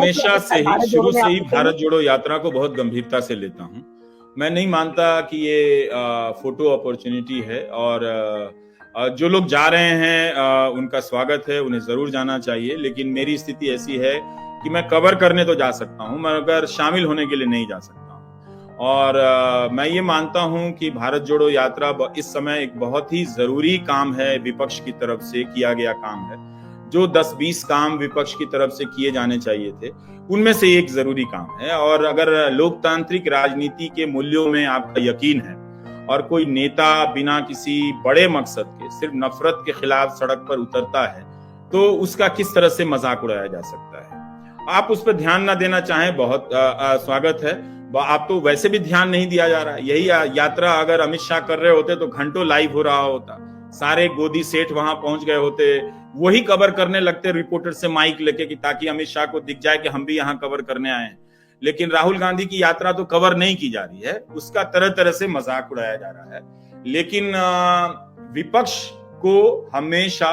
बहुत हमेशा स्वागत से था ही, भारत शुरू जोड़ो में से ही आपके भारत कहीं। जोड़ो यात्रा को बहुत गंभीरता से लेता हूँ। मैं नहीं मानता कि ये फोटो अपॉर्चुनिटी है, और जो लोग जा रहे हैं उनका स्वागत है, उन्हें जरूर जाना चाहिए। लेकिन मेरी स्थिति ऐसी है कि मैं कवर करने तो जा सकता हूँ, मगर शामिल होने के लिए नहीं जा सकता हूँ। और मैं ये मानता हूँ कि भारत जोड़ो यात्रा इस समय एक बहुत ही जरूरी काम है, विपक्ष की तरफ से किया गया काम है। जो 10-20 काम विपक्ष की तरफ से किए जाने चाहिए थे, उनमें से एक जरूरी काम है। और अगर लोकतांत्रिक राजनीति के मूल्यों में आपका यकीन है और कोई नेता बिना किसी बड़े मकसद के सिर्फ नफरत के खिलाफ सड़क पर उतरता है, तो उसका किस तरह से मजाक उड़ाया जा सकता है। आप उस पर ध्यान ना देना चाहें, बहुत स्वागत है। आप तो वैसे भी ध्यान नहीं दिया जा रहा है। यही यात्रा अगर अमित शाह कर रहे होते तो घंटों लाइव हो रहा होता, सारे गोदी सेठ वहां पहुंच गए होते, वही कवर करने लगते रिपोर्टर से माइक लेके कि ताकि अमित शाह को दिख जाए कि हम भी यहाँ कवर करने आए हैं। लेकिन राहुल गांधी की यात्रा तो कवर नहीं की जा रही है, उसका तरह तरह से मजाक उड़ाया जा रहा है। लेकिन विपक्ष को हमेशा,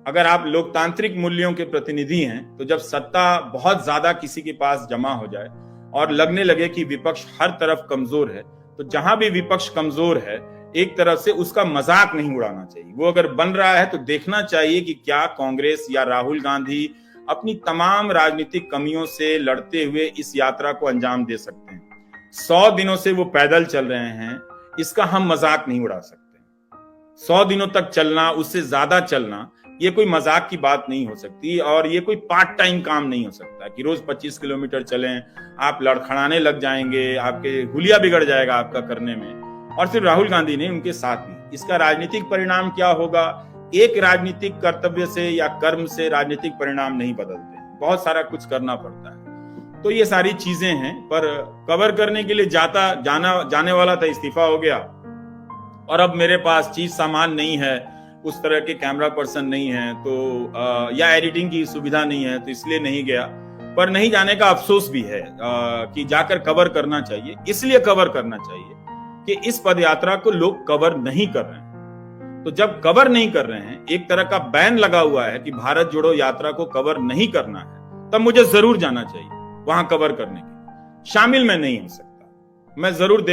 अगर आप लोकतांत्रिक मूल्यों के प्रतिनिधि हैं, तो जब सत्ता बहुत ज्यादा किसी के पास जमा हो जाए और लगने लगे कि विपक्ष हर तरफ कमजोर है, तो जहां भी विपक्ष कमजोर है, एक तरफ से उसका मजाक नहीं उड़ाना चाहिए। वो अगर बन रहा है तो देखना चाहिए कि क्या कांग्रेस या राहुल गांधी अपनी तमाम राजनीतिक कमियों से लड़ते हुए इस यात्रा को अंजाम दे सकते हैं। 100 दिनों से वो पैदल चल रहे हैं, इसका हम मजाक नहीं उड़ा सकते। 100 दिनों तक चलना, उससे ज्यादा चलना, ये कोई मजाक की बात नहीं हो सकती। और ये कोई पार्ट टाइम काम नहीं हो सकता कि रोज 25 किलोमीटर चलें, आप लड़खड़ाने लग जाएंगे, आपके हुलिया बिगड़ जाएगा आपका करने में। और सिर्फ राहुल गांधी नहीं, उनके साथ भी। इसका राजनीतिक परिणाम क्या होगा? एक राजनीतिक कर्तव्य से या कर्म से राजनीतिक परिणाम नहीं बदलते हैं, बहुत सारा कुछ करना पड़ता है। तो ये सारी चीजें हैं। पर कवर करने के लिए जाने वाला था, इस्तीफा हो गया, और अब मेरे पास चीज सामान नहीं है, उस तरह के कैमरा पर्सन नहीं है, तो या एडिटिंग की सुविधा नहीं है, तो इसलिए नहीं गया। पर नहीं जाने का अफसोस भी है कि जाकर कवर करना चाहिए। इसलिए कवर करना चाहिए कि इस पदयात्रा को लोग कवर नहीं कर रहे हैं। तो जब कवर नहीं कर रहे हैं, एक तरह का बैन लगा हुआ है कि भारत जोड़ो यात्रा को कवर नहीं करना है, तब मुझे जरूर जाना चाहिए वहां कवर करने के लिए। शामिल मैं नहीं हो सकता, मैं जरूर देख